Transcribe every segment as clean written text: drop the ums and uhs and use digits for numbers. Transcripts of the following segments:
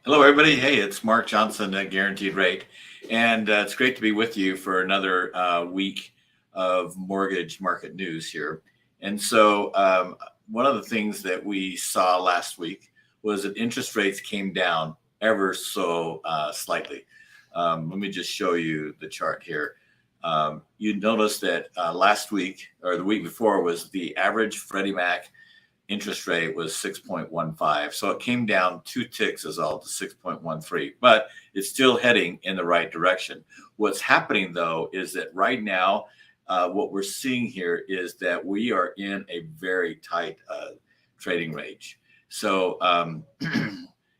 Hello, everybody. Hey, it's Mark Johnson at Guaranteed Rate, and it's great to be with you for another week of mortgage market news here. And so, one of the things that we saw last week was that interest rates came down ever so slightly. Let me just show you the chart here. You notice that last week or the week before was the average Freddie Mac interest rate was 6.15. So it came down two ticks as all to 6.13, but it's still heading in the right direction. What's happening though is that right now, what we're seeing here is that we are in a very tight trading range. So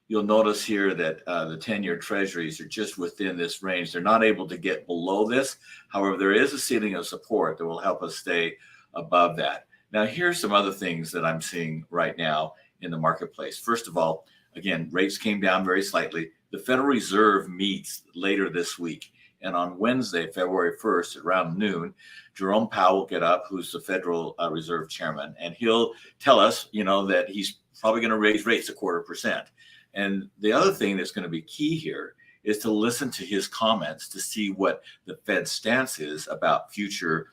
you'll notice here that the 10-year treasuries are just within this range. They're not able to get below this. However, there is a ceiling of support that will help us stay above that. Now, here's some other things that I'm seeing right now in the marketplace. First of all, again, rates came down very slightly. The Federal Reserve meets later this week. And on Wednesday, February 1st, around noon, Jerome Powell will get up, who's the Federal Reserve Chairman, and he'll tell us, that he's probably going to raise rates 0.25%. And the other thing that's going to be key here is to listen to his comments to see what the Fed's stance is about future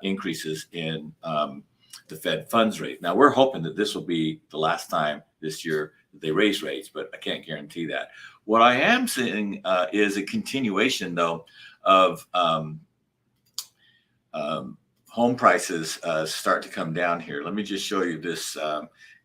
increases in the Fed funds rate. Now, we're hoping that this will be the last time this year that they raise rates, but I can't guarantee that. What I am seeing is a continuation, though, of home prices start to come down here. Let me just show you this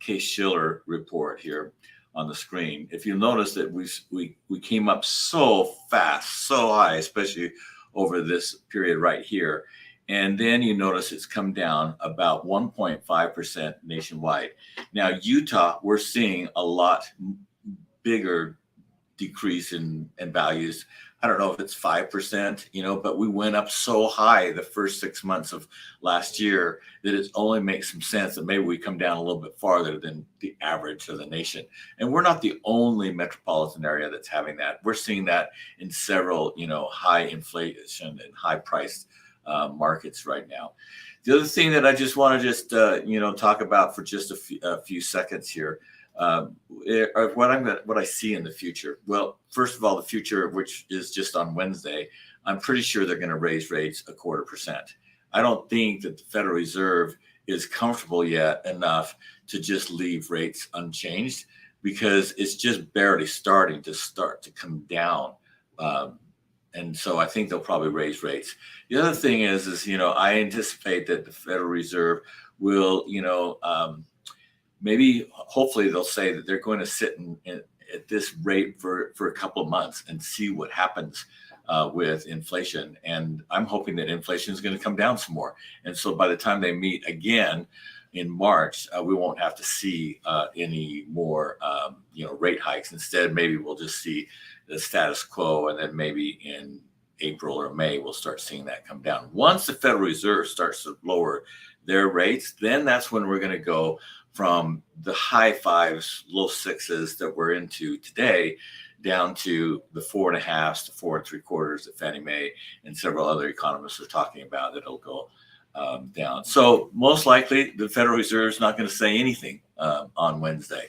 Case-Shiller report here on the screen. If you notice that we came up so fast, so high, especially over this period right here. And then you notice it's come down about 1.5% nationwide. Now, Utah, we're seeing a lot bigger decrease in values. I don't know if it's 5%, but we went up so high the first 6 months of last year that it only makes some sense that maybe we come down a little bit farther than the average of the nation. And we're not the only metropolitan area that's having that. We're seeing that in several, high inflation and high priced markets right now. The other thing that I just want to talk about for just a few seconds here, what I see in the future. Well, first of all, the future, which is just on Wednesday, I'm pretty sure they're going to raise rates 0.25%. I don't think that the Federal Reserve is comfortable yet enough to just leave rates unchanged because it's just barely starting to come down. And so I think they'll probably raise rates. The other thing is I anticipate that the Federal Reserve will, maybe hopefully they'll say that they're going to sit at this rate for a couple of months and see what happens with inflation. And I'm hoping that inflation is going to come down some more. And so by the time they meet again in March, we won't have to see any more, rate hikes. Instead, maybe we'll just see the status quo, and then maybe in April or May, we'll start seeing that come down. Once the Federal Reserve starts to lower their rates, then that's when we're going to go from the high fives, low sixes that we're into today down to the 4.5s to 4.75s that Fannie Mae and several other economists are talking about that it'll go down. So most likely the Federal Reserve is not going to say anything on Wednesday.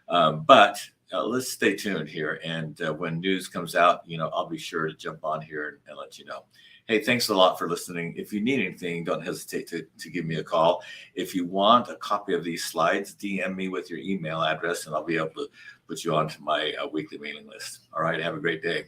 But let's stay tuned here. And when news comes out, I'll be sure to jump on here and let you know. Hey, thanks a lot for listening. If you need anything, don't hesitate to give me a call. If you want a copy of these slides, DM me with your email address, and I'll be able to put you onto my weekly mailing list. All right, have a great day.